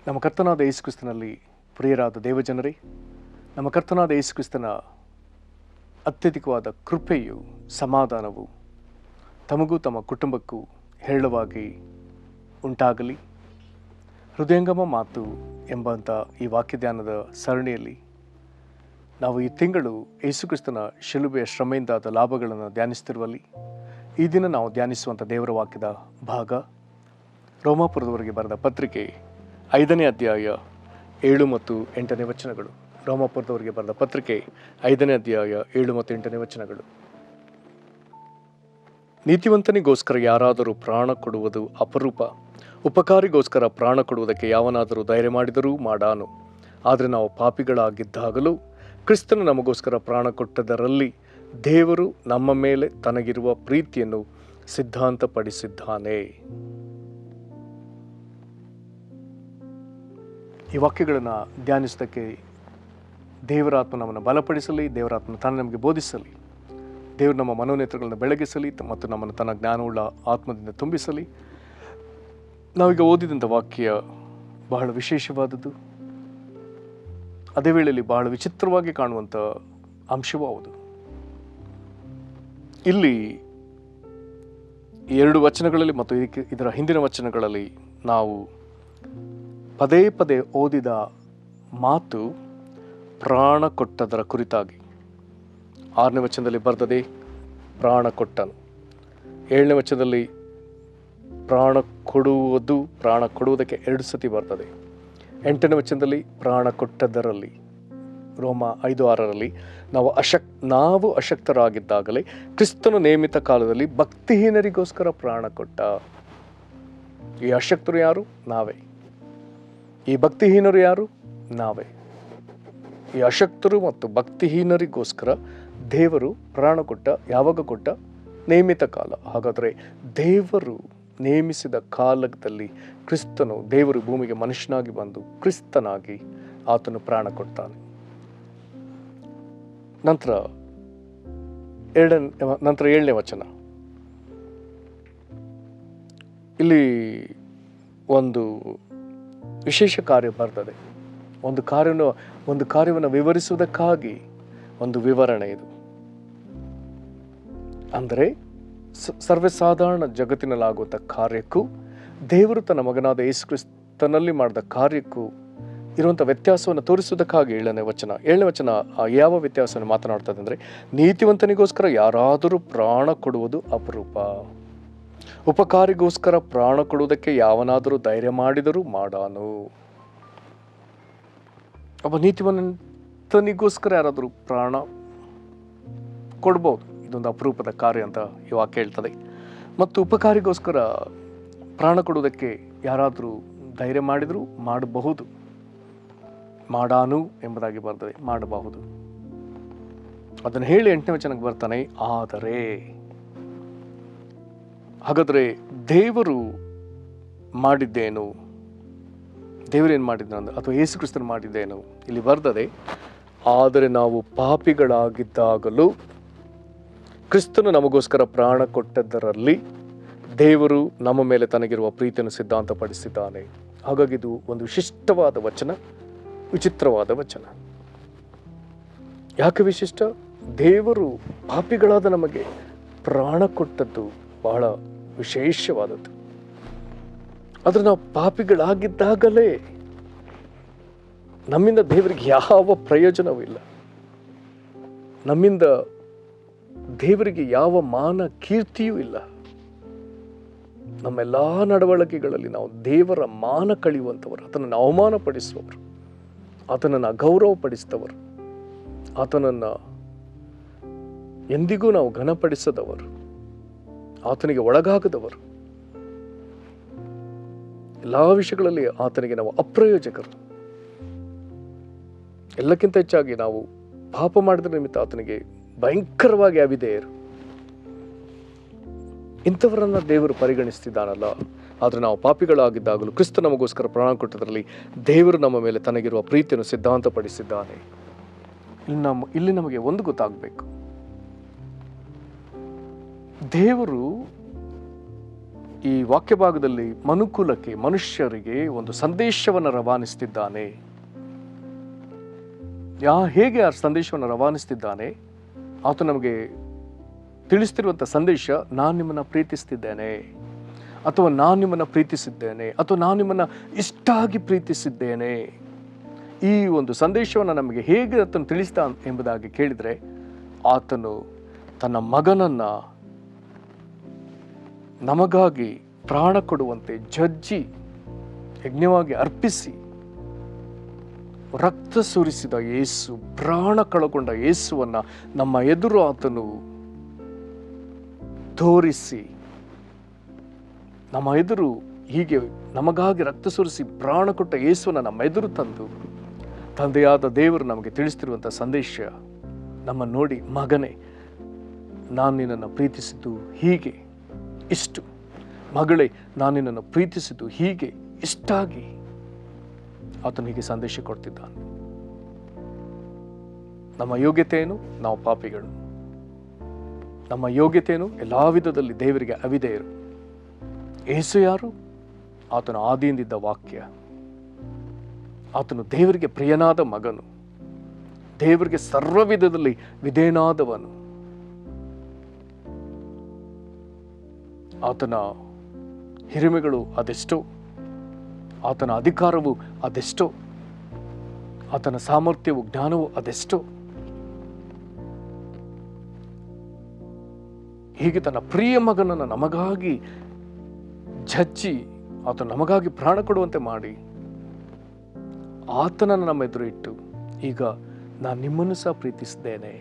ನಮ್ಮ ಕರ್ತನಾದ ಯೇಸು ಕ್ರಿಸ್ತನಲ್ಲಿ ಪ್ರಿಯರಾದ ದೇವಜನರೇ, ನಮ್ಮ ಕರ್ತನಾದ ಯೇಸು ಕ್ರಿಸ್ತನ ಅತ್ಯಧಿಕವಾದ ಕೃಪೆಯು ಸಮಾಧಾನವು ತಮಗೂ ತಮ್ಮ ಕುಟುಂಬಕ್ಕೂ ಹೇರಳವಾಗಿ ಉಂಟಾಗಲಿ. ಹೃದಯಂಗಮ ಮಾತು ಎಂಬಂಥ ಈ ವಾಕ್ಯಧ್ಯಾನದ ಸರಣಿಯಲ್ಲಿ ನಾವು ಈ ತಿಂಗಳು ಯೇಸು ಕ್ರಿಸ್ತನ ಶಿಲುಬೆಯ ಶ್ರಮೆಯಿಂದಾದ ಲಾಭಗಳನ್ನು ಧ್ಯಾನಿಸ್ತಿರುವಲ್ಲಿ ಈ ದಿನ ನಾವು ಧ್ಯಾನಿಸುವಂಥ ದೇವರ ವಾಕ್ಯದ ಭಾಗ ರೋಮಾಪುರದವರೆಗೆ ಬರೆದ ಪತ್ರಿಕೆ 5ನೇ ಅಧ್ಯಾಯ 7 ಮತ್ತು 8ನೇ ವಚನಗಳು. ರೋಮಾಪುರದವರೆಗೆ ಬರೆದ ಪತ್ರಿಕೆ 5ನೇ ಅಧ್ಯಾಯ 7 ಮತ್ತು 8ನೇ ವಚನಗಳು. ನೀತಿವಂತನಿಗೋಸ್ಕರ ಯಾರಾದರೂ ಪ್ರಾಣ ಕೊಡುವುದು ಅಪರೂಪ, ಉಪಕಾರಿಗೋಸ್ಕರ ಪ್ರಾಣ ಕೊಡುವುದಕ್ಕೆ ಯಾವನಾದರೂ ಧೈರ್ಯ ಮಾಡಿದರೂ ಮಾಡಾನು. ಆದರೆ ನಾವು ಪಾಪಿಗಳಾಗಿದ್ದಾಗಲೂ ಕ್ರಿಸ್ತನು ನಮಗೋಸ್ಕರ ಪ್ರಾಣ ಕೊಟ್ಟದರಲ್ಲಿ ದೇವರು ನಮ್ಮ ಮೇಲೆ ತನಗಿರುವ ಪ್ರೀತಿಯನ್ನು ಸಿದ್ಧಾಂತಪಡಿಸಿದ್ದಾನೆ. ಈ ವಾಕ್ಯಗಳನ್ನು ಧ್ಯಾನಿಸೋದಕ್ಕೆ ದೇವರಾತ್ಮ ನಮ್ಮನ್ನು ಬಲಪಡಿಸಲಿ, ದೇವರಾತ್ಮ ತಾನು ನಮಗೆ ಬೋಧಿಸಲಿ, ದೇವರು ನಮ್ಮ ಮನೋನೇತ್ರಗಳನ್ನು ಬೆಳಗಿಸಲಿ ಮತ್ತು ನಮ್ಮನ್ನು ತನ್ನ ಜ್ಞಾನವುಳ್ಳ ಆತ್ಮದಿಂದ ತುಂಬಿಸಲಿ. ನಾವೀಗ ಓದಿದಂಥ ವಾಕ್ಯ ಬಹಳ ವಿಶೇಷವಾದದ್ದು, ಅದೇ ವೇಳೆಯಲ್ಲಿ ಬಹಳ ವಿಚಿತ್ರವಾಗಿ ಕಾಣುವಂಥ ಅಂಶವೂ ಹೌದು. ಇಲ್ಲಿ 2 ವಚನಗಳಲ್ಲಿ ಮತ್ತು ಇದರ ಹಿಂದಿನ ವಚನಗಳಲ್ಲಿ ನಾವು ಪದೇ ಪದೇ ಓದಿದ ಮಾತು ಪ್ರಾಣ ಕೊಟ್ಟದರ ಕುರಿತಾಗಿ. 6ನೇ ವಚನದಲ್ಲಿ ಬರ್ತದೆ ಪ್ರಾಣ ಕೊಟ್ಟನು, 7ನೇ ವಚನದಲ್ಲಿ ಪ್ರಾಣ ಕೊಡುವುದಕ್ಕೆ 2 ಸತಿ ಬರ್ತದೆ, 8ನೇ ವಚನದಲ್ಲಿ ಪ್ರಾಣ ಕೊಟ್ಟದರಲ್ಲಿ. ರೋಮ 5:6ರಲ್ಲಿ ನಾವು ಅಶಕ್ತರಾಗಿದ್ದಾಗಲೇ ಕ್ರಿಸ್ತನು ನೇಮಿತ ಕಾಲದಲ್ಲಿ ಭಕ್ತಿಹೀನರಿಗೋಸ್ಕರ ಪ್ರಾಣ ಕೊಟ್ಟ. ಈ ಅಶಕ್ತರು ಯಾರು? ನಾವೇ. ಈ ಭಕ್ತಿಹೀನರು ಯಾರು? ನಾವೇ. ಈ ಅಶಕ್ತರು ಮತ್ತು ಭಕ್ತಿಹೀನರಿಗೋಸ್ಕರ ದೇವರು ಪ್ರಾಣ ಕೊಟ್ಟ. ಯಾವಾಗ ಕೊಟ್ಟ? ನೇಮಿತ ಕಾಲ. ಹಾಗಾದರೆ ದೇವರು ನೇಮಿಸಿದ ಕಾಲದಲ್ಲಿ ಕ್ರಿಸ್ತನು, ದೇವರು ಭೂಮಿಗೆ ಮನುಷ್ಯನಾಗಿ ಬಂದು ಕ್ರಿಸ್ತನಾಗಿ ಆತನು ಪ್ರಾಣ ಕೊಡ್ತಾನೆ. ನಂತರ 7ನೇ ವಚನ, ಇಲ್ಲಿ ಒಂದು ವಿಶೇಷ ಕಾರ್ಯ ಬರ್ತದೆ. ಒಂದು ಕಾರ್ಯವನ್ನು ವಿವರಿಸುವುದಕ್ಕಾಗಿ ಒಂದು ವಿವರಣೆ ಇದು. ಅಂದರೆ ಸರ್ವಸಾಧಾರಣ ಜಗತ್ತಿನಲ್ಲಾಗುವಂಥ ಕಾರ್ಯಕ್ಕೂ ದೇವರು ತನ್ನ ಮಗನಾದ ಯೇಸು ಕ್ರಿಸ್ತನಲ್ಲಿ ಮಾಡಿದ ಕಾರ್ಯಕ್ಕೂ ಇರುವಂಥ ವ್ಯತ್ಯಾಸವನ್ನು ತೋರಿಸುವುದಕ್ಕಾಗಿ 7ನೇ ವಚನ ಯಾವ ವ್ಯತ್ಯಾಸವನ್ನು ಮಾತನಾಡ್ತದೆ ಅಂದರೆ, ನೀತಿವಂತನಿಗೋಸ್ಕರ ಯಾರಾದರೂ ಪ್ರಾಣ ಕೊಡುವುದು ಅಪರೂಪ, ಉಪಕಾರಿಗೋಸ್ಕರ ಪ್ರಾಣ ಕೊಡುವುದಕ್ಕೆ ಯಾವನಾದರೂ ಧೈರ್ಯ ಮಾಡಿದರೂ ಮಾಡಾನು. ಒಬ್ಬ ನೀತಿವಂತನಿಗೋಸ್ಕರ ಯಾರಾದರೂ ಪ್ರಾಣ ಕೊಡ್ಬೋದು, ಇದೊಂದು ಅಪರೂಪದ ಕಾರ್ಯ ಅಂತ ಈ ವಾಕ್ಯ ಹೇಳ್ತದೆ. ಮತ್ತು ಉಪಕಾರಿಗೋಸ್ಕರ ಪ್ರಾಣ ಕೊಡುವುದಕ್ಕೆ ಯಾರಾದರೂ ಧೈರ್ಯ ಮಾಡಿದರೂ ಮಾಡಬಹುದು, ಮಾಡಾನು ಎಂಬುದಾಗಿ ಬರ್ತದೆ, ಮಾಡಬಹುದು. ಅದನ್ನು ಹೇಳಿ 8ನೇ ವಚನಕ್ಕೆ ಬರ್ತಾನೆ, ಆದರೆ. ಹಾಗಾದರೆ ದೇವರು ಮಾಡಿದ್ದೇನು? ದೇವರೇನು ಮಾಡಿದ್ದಾನೆ ಅಥವಾ ಯೇಸು ಕ್ರಿಸ್ತನು ಮಾಡಿದ್ದೇನು? ಇಲ್ಲಿ ಬರ್ತದೆ, ಆದರೆ ನಾವು ಪಾಪಿಗಳಾಗಿದ್ದಾಗಲೂ ಕ್ರಿಸ್ತನು ನಮಗೋಸ್ಕರ ಪ್ರಾಣ ಕೊಟ್ಟದ್ದರಲ್ಲಿ ದೇವರು ನಮ್ಮ ಮೇಲೆ ತನಗಿರುವ ಪ್ರೀತಿಯನ್ನು ಸಿದ್ಧಾಂತಪಡಿಸಿದ್ದಾನೆ. ಹಾಗಾಗಿ ಇದು ಒಂದು ವಿಶಿಷ್ಟವಾದ ವಚನ, ವಿಚಿತ್ರವಾದ ವಚನ. ಯಾಕೆ ವಿಶಿಷ್ಟ? ದೇವರು ಪಾಪಿಗಳಾದ ನಮಗೆ ಪ್ರಾಣ ಕೊಟ್ಟದ್ದು ಬಹಳ ವಿಶೇಷವಾದದ್ದು. ಆದರೆ ನಾವು ಪಾಪಿಗಳಾಗಿದ್ದಾಗಲೇ ನಮ್ಮಿಂದ ದೇವರಿಗೆ ಯಾವ ಪ್ರಯೋಜನವೂ ಇಲ್ಲ. ನಮ್ಮಿಂದ ದೇವರಿಗೆ ಯಾವ ಮಾನ ಕೀರ್ತಿಯೂ ಇಲ್ಲ. ನಮ್ಮೆಲ್ಲ ನಡವಳಿಕೆಗಳಲ್ಲಿ ನಾವು ದೇವರ ಮಾನ ಕಳೆಯುವಂಥವರು, ಆತನನ್ನು ಅವಮಾನಪಡಿಸುವವರು, ಆತನನ್ನು ಅಗೌರವಪಡಿಸಿದವರು, ಆತನನ್ನು ಎಂದಿಗೂ ನಾವು ಘನಪಡಿಸದವರು, ಆತನಿಗೆ ಒಳಗಾಗದವರು, ಎಲ್ಲ ವಿಷಯಗಳಲ್ಲಿ ಆತನಿಗೆ ನಾವು ಅಪ್ರಯೋಜಕರು. ಎಲ್ಲಕ್ಕಿಂತ ಹೆಚ್ಚಾಗಿ ನಾವು ಪಾಪ ಮಾಡಿದ ನಿಮಿತ್ತ ಆತನಿಗೆ ಭಯಂಕರವಾಗಿ ಅವಿಧೇಯರು. ಇಂಥವರನ್ನ ದೇವರು ಪರಿಗಣಿಸ್ತಿದ್ದಾನಲ್ಲ. ಆದರೆ ನಾವು ಪಾಪಿಗಳಾಗಿದ್ದಾಗಲೂ ಕ್ರಿಸ್ತ ನಮಗೋಸ್ಕರ ಪ್ರಾಣ ಕೊಟ್ಟದರಲ್ಲಿ ದೇವರು ನಮ್ಮ ಮೇಲೆ ತನಗಿರುವ ಪ್ರೀತಿಯನ್ನು ಸಿದ್ಧಾಂತಪಡಿಸಿದ್ದಾನೆ. ಇಲ್ಲಿ ನಮಗೆ ಒಂದು ಗೊತ್ತಾಗಬೇಕು, ದೇವರು ಈ ವಾಕ್ಯ ಭಾಗದಲ್ಲಿ ಮನುಕುಲಕ್ಕೆ, ಮನುಷ್ಯರಿಗೆ ಒಂದು ಸಂದೇಶವನ್ನು ರವಾನಿಸ್ತಿದ್ದಾನೆ. ಹೇಗೆ ಆ ಸಂದೇಶವನ್ನು ರವಾನಿಸ್ತಿದ್ದಾನೆ? ಆತ ನಮಗೆ ತಿಳಿಸ್ತಿರುವಂಥ ಸಂದೇಶ, ನಾನು ನಿಮ್ಮನ್ನು ಪ್ರೀತಿಸ್ತಿದ್ದೇನೆ, ಅಥವಾ ನಾನು ನಿಮ್ಮನ್ನು ಪ್ರೀತಿಸಿದ್ದೇನೆ, ಅಥವಾ ನಾನು ನಿಮ್ಮನ್ನು ಇಷ್ಟಾಗಿ ಪ್ರೀತಿಸಿದ್ದೇನೆ. ಈ ಒಂದು ಸಂದೇಶವನ್ನು ನಮಗೆ ಹೇಗೆ ಆತನು ತಿಳಿಸ್ತಾ ಎಂಬುದಾಗಿ ಕೇಳಿದರೆ, ಆತನು ತನ್ನ ಮಗನನ್ನು ನಮಗಾಗಿ ಪ್ರಾಣ ಕೊಡುವಂತೆ ಜಜ್ಜಿ ಯಜ್ಞವಾಗಿ ಅರ್ಪಿಸಿ ರಕ್ತ ಸುರಿಸಿದ ಯೇಸು, ಪ್ರಾಣ ಕಳಕೊಂಡ ಯೇಸುವನ್ನು ನಮ್ಮ ಎದುರು ಆತನು ತೋರಿಸಿ, ನಮ್ಮ ಎದುರು ಹೀಗೆ ನಮಗಾಗಿ ರಕ್ತ ಸುರಿಸಿ ಪ್ರಾಣ ಕೊಟ್ಟ ಯೇಸುವನ್ನು ನಮ್ಮ ಎದುರು ತಂದು ತಂದೆಯಾದ ದೇವರು ನಮಗೆ ತಿಳಿಸ್ತಿರುವಂಥ ಸಂದೇಶ, ನಮ್ಮ ನೋಡಿ, ಮಗನೇ, ನಾನು ನಿನ್ನನ್ನು ಪ್ರೀತಿಸಿದ್ದು ಹೀಗೆ ಇಷ್ಟು, ಮಗಳೇ, ನಾನು ನಿನ್ನನ್ನು ಪ್ರೀತಿಸಿದ್ದು ಹೀಗೆ ಇಷ್ಟಾಗಿ ಆತನು ಹೀಗೆ ಸಂದೇಶ ಕೊಡ್ತಿದ್ದಾನೆ. ನಮ್ಮ ಯೋಗ್ಯತೆ ಏನು? ನಾವು ಪಾಪಿಗಳು. ನಮ್ಮ ಯೋಗ್ಯತೆ ಏನು? ಎಲ್ಲ ವಿಧದಲ್ಲಿ ದೇವರಿಗೆ ಅವಿಧೇಯರು. ಯೇಸು ಯಾರು? ಆತನು ಆದಿಯಿಂದಿದ್ದ ವಾಕ್ಯ. ಆತನು ದೇವರಿಗೆ ಪ್ರಿಯನಾದ ಮಗನು, ದೇವರಿಗೆ ಸರ್ವ ವಿಧದಲ್ಲಿ ವಿಧೇಯನಾದವನು. ಆತನ ಹಿರಿಮೆಗಳು ಅದೆಷ್ಟೋ, ಆತನ ಅಧಿಕಾರವು ಅದೆಷ್ಟೋ, ಆತನ ಸಾಮರ್ಥ್ಯವು, ಜ್ಞಾನವು ಅದೆಷ್ಟೋ. ಹೀಗೆ ತನ್ನ ಪ್ರಿಯ ಮಗನನ್ನು ನಮಗಾಗಿ ಜಜ್ಜಿ, ಆತನು ನಮಗಾಗಿ ಪ್ರಾಣ ಕೊಡುವಂತೆ ಮಾಡಿ, ಆತನನ್ನು ನಮ್ಮ ಎದುರು ಇಟ್ಟು, ಈಗ ನಾನು ನಿಮ್ಮನ್ನು ಸಹ ಪ್ರೀತಿಸಿದ್ದೇನೆ,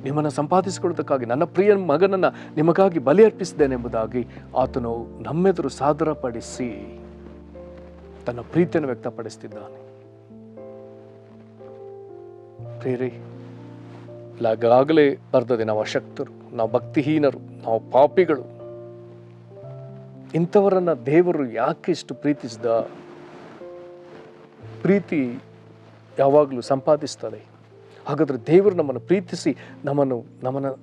ನಿಮ್ಮನ್ನು ಸಂಪಾದಿಸಿಕೊಳ್ಳೋದಕ್ಕಾಗಿ ನನ್ನ ಪ್ರಿಯ ಮಗನನ್ನು ನಿಮಗಾಗಿ ಬಲಿ ಅರ್ಪಿಸಿದ್ದೇನೆ ಎಂಬುದಾಗಿ ಆತನು ನಮ್ಮೆದುರು ಸಾದರಪಡಿಸಿ ತನ್ನ ಪ್ರೀತಿಯನ್ನು ವ್ಯಕ್ತಪಡಿಸುತ್ತಿದ್ದಾನೆ. ಪ್ರಿಯರೇ, ಆಗಲೇ ಬರ್ತದೆ, ನಾವು ಅಶಕ್ತರು, ನಾವು ಭಕ್ತಿಹೀನರು, ನಾವು ಪಾಪಿಗಳು. ಇಂಥವರನ್ನ ದೇವರು ಯಾಕೆ ಇಷ್ಟು ಪ್ರೀತಿಸಿದ? ಪ್ರೀತಿ ಯಾವಾಗಲೂ ಸಂಪಾದಿಸ್ತದೆ. ಹಾಗಾದರೆ ದೇವರು ನಮ್ಮನ್ನು ಪ್ರೀತಿಸಿ ನಮ್ಮನ್ನು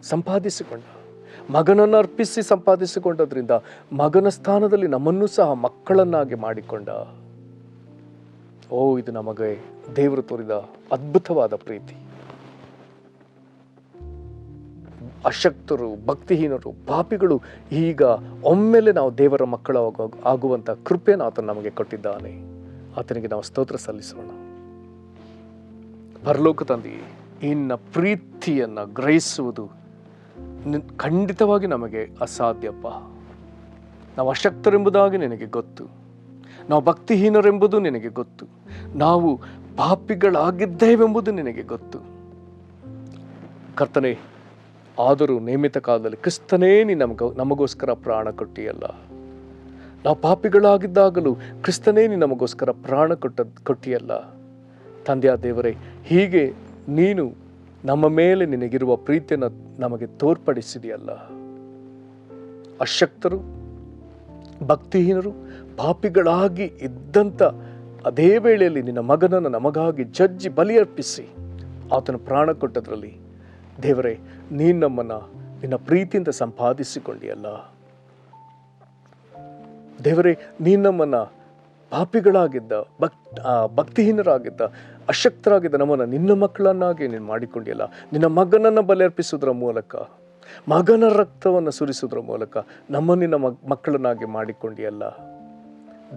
ಸಂಪಾದಿಸಿಕೊಂಡ, ಮಗನನ್ನು ಅರ್ಪಿಸಿ ಸಂಪಾದಿಸಿಕೊಂಡದ್ರಿಂದ ಮಗನ ಸ್ಥಾನದಲ್ಲಿ ನಮ್ಮನ್ನು ಸಹ ಮಕ್ಕಳನ್ನಾಗಿ ಮಾಡಿಕೊಂಡ. ಇದು ನಮಗೆ ದೇವರು ತೋರಿದ ಅದ್ಭುತವಾದ ಪ್ರೀತಿ. ಅಶಕ್ತರು, ಭಕ್ತಿಹೀನರು, ಪಾಪಿಗಳು ಈಗ ಒಮ್ಮೆಲೆ ನಾವು ದೇವರ ಮಕ್ಕಳು ಆಗುವಂಥ ಕೃಪೆಯನ್ನು ಆತನು ನಮಗೆ ಕೊಟ್ಟಿದ್ದಾನೆ. ಆತನಿಗೆ ನಾವು ಸ್ತೋತ್ರ ಸಲ್ಲಿಸೋಣ. ಪರಲೋಕ ತಂದೆಯೇ, ಇನ್ನ ಪ್ರೀತಿಯನ್ನು ಗ್ರಹಿಸುವುದು ಖಂಡಿತವಾಗಿ ನಮಗೆ ಅಸಾಧ್ಯಪ್ಪ. ನಾವು ಅಶಕ್ತರೆಂಬುದಾಗಿ ನಿನಗೆ ಗೊತ್ತು, ನಾವು ಭಕ್ತಿಹೀನರೆಂಬುದು ನಿನಗೆ ಗೊತ್ತು, ನಾವು ಪಾಪಿಗಳಾಗಿದ್ದೇವೆಂಬುದು ನಿನಗೆ ಗೊತ್ತು. ಕರ್ತನೇ, ಆದರೂ ನೇಮಿತ ಕಾಲದಲ್ಲಿ ಕ್ರಿಸ್ತನೇ ನಮಗೋಸ್ಕರ ಪ್ರಾಣ ಕೊಟ್ಟಿಯಲ್ಲ. ನಾವು ಪಾಪಿಗಳಾಗಿದ್ದಾಗಲೂ ಕ್ರಿಸ್ತನೇ ನಮಗೋಸ್ಕರ ಪ್ರಾಣ ಕೊಟ್ಟಿಯಲ್ಲ. ತಂದೆಯ ದೇವರೇ, ಹೀಗೆ ನೀನು ನಮ್ಮ ಮೇಲೆ ನಿನಗಿರುವ ಪ್ರೀತಿಯನ್ನು ನಮಗೆ ತೋರ್ಪಡಿಸಿದೆಯಲ್ಲ. ಅಶಕ್ತರು, ಭಕ್ತಿಹೀನರು, ಪಾಪಿಗಳಾಗಿ ಇದ್ದಂಥ ಅದೇ ವೇಳೆಯಲ್ಲಿ ನಿನ್ನ ಮಗನನ್ನು ನಮಗಾಗಿ ಜಜ್ಜಿ ಬಲಿ ಅರ್ಪಿಸಿ ಆತನು ಪ್ರಾಣ ಕೊಟ್ಟದ್ರಲ್ಲಿ ದೇವರೇ, ನೀನು ನಮ್ಮನ್ನು ನಿನ್ನ ಪ್ರೀತಿಯಿಂದ ಸಂಪಾದಿಸಿಕೊಂಡಿಯಲ್ಲ. ದೇವರೇ, ನೀನು ನಮ್ಮನ್ನು ಪಾಪಿಗಳಾಗಿದ್ದ, ಭಕ್ತಿಹೀನರಾಗಿದ್ದ, ಅಶಕ್ತರಾಗಿದ್ದ ನಮ್ಮನ್ನು ನಿನ್ನ ಮಕ್ಕಳನ್ನಾಗಿ ನೀನು ಮಾಡಿಕೊಂಡಿಯಲ್ಲ. ನಿನ್ನ ಮಗನನ್ನು ಬಲಿ ಅರ್ಪಿಸೋದ್ರ ಮೂಲಕ, ಮಗನ ರಕ್ತವನ್ನು ಸುರಿಸೋದ್ರ ಮೂಲಕ ನಮ್ಮನ್ನು ನಿನ್ನ ಮಕ್ಕಳನ್ನಾಗಿ ಮಾಡಿಕೊಂಡಿಯಲ್ಲ.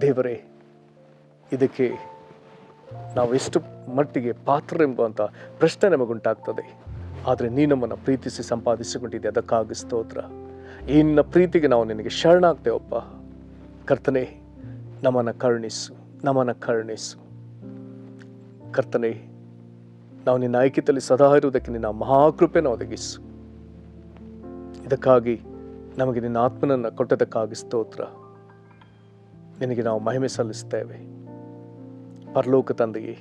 ದೇವರೇ, ಇದಕ್ಕೆ ನಾವು ಎಷ್ಟು ಮಟ್ಟಿಗೆ ಪಾತ್ರರೆಂಬುವಂಥ ಪ್ರಶ್ನೆ ನಮಗುಂಟಾಗ್ತದೆ. ಆದರೆ ನೀನು ನಮ್ಮನ್ನು ಪ್ರೀತಿಸಿ ಸಂಪಾದಿಸಿಕೊಂಡಿದ್ದೆ, ಅದಕ್ಕಾಗಿ ಸ್ತೋತ್ರ. ಈ ನಿನ್ನ ಪ್ರೀತಿಗೆ ನಾವು ನಿನಗೆ ಶರಣಾಗ್ತೇವಪ್ಪ. ಕರ್ತನೇ, ನಮ್ಮನ್ನು ಕರುಣಿಸು. ಕರ್ತನೇ, ನಾವು ನಿನ್ನ ಐಕ್ಯದಲ್ಲಿ ಸದಾ ಇರುವುದಕ್ಕೆ ನಿನ್ನ ಮಹಾಕೃಪೆಯನ್ನು ಒದಗಿಸು. ಇದಕ್ಕಾಗಿ ನಮಗೆ ನಿನ್ನ ಆತ್ಮನನ್ನು ಕೊಟ್ಟದಕ್ಕಾಗಿ ಸ್ತೋತ್ರ. ನಿನಗೆ ನಾವು ಮಹಿಮೆ ಸಲ್ಲಿಸ್ತೇವೆ. ಪರಲೋಕ ತಂದೆಯೇ,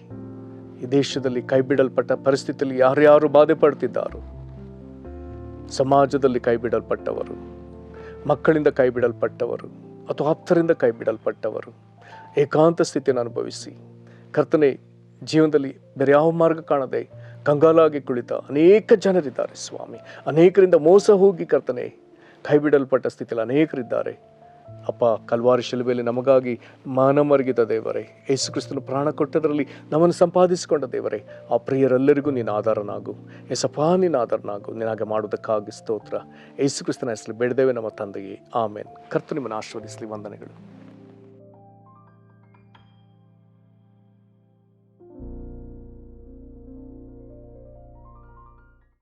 ಈ ದೇಶದಲ್ಲಿ ಕೈಬಿಡಲ್ಪಟ್ಟ ಪರಿಸ್ಥಿತಿಯಲ್ಲಿ ಯಾರ್ಯಾರು ಬಾಧೆ ಪಡ್ತಿದ್ದಾರೋ, ಸಮಾಜದಲ್ಲಿ ಕೈಬಿಡಲ್ಪಟ್ಟವರು, ಮಕ್ಕಳಿಂದ ಕೈಬಿಡಲ್ಪಟ್ಟವರು ಅಥವಾ ಆಪ್ತರಿಂದ ಕೈಬಿಡಲ್ಪಟ್ಟವರು, ಏಕಾಂತ ಸ್ಥಿತಿಯನ್ನು ಅನುಭವಿಸಿ ಕರ್ತನೇ, ಜೀವನದಲ್ಲಿ ಬೇರೆ ಯಾವ ಮಾರ್ಗ ಕಾಣದೆ ಕಂಗಾಲಾಗಿ ಕುಳಿತ ಅನೇಕ ಜನರಿದ್ದಾರೆ ಸ್ವಾಮಿ. ಅನೇಕರಿಂದ ಮೋಸ ಹೋಗಿ ಕರ್ತನೇ ಕೈಬಿಡಲ್ಪಟ್ಟ ಸ್ಥಿತಿಯಲ್ಲಿ ಅನೇಕರಿದ್ದಾರೆ. ಅಪ್ಪ, ಕಲ್ವಾರಿ ಶಿಲುಬೆಯಲ್ಲಿ ನಮಗಾಗಿ ಮಾನಮರುಗಿದ ದೇವರೇ, ಯೇಸು ಕ್ರಿಸ್ತನು ಪ್ರಾಣ ಕೊಟ್ಟದರಲ್ಲಿ ನಮ್ಮನ್ನು ಸಂಪಾದಿಸಿಕೊಂಡ ದೇವರೇ, ಆ ಪ್ರಿಯರೆಲ್ಲರಿಗೂ ನೀನು ಆಧಾರನಾಗು. ಯೇಸಪ್ಪ, ನೀನು ಆಧಾರನಾಗು. ನಿನಗೆ ಮಾಡುವುದಕ್ಕಾಗಿ ಸ್ತೋತ್ರ. ಯೇಸು ಕ್ರಿಸ್ತನ ಹೆಸರು ಬೇಡದೇವೆ ನಮ್ಮ ತಂದೆಯೇ, ಆಮೇನ್. ಕರ್ತನು ನಿಮ್ಮನ್ನು ಆಶೀರ್ವದಿಸಲಿ. ವಂದನೆಗಳು.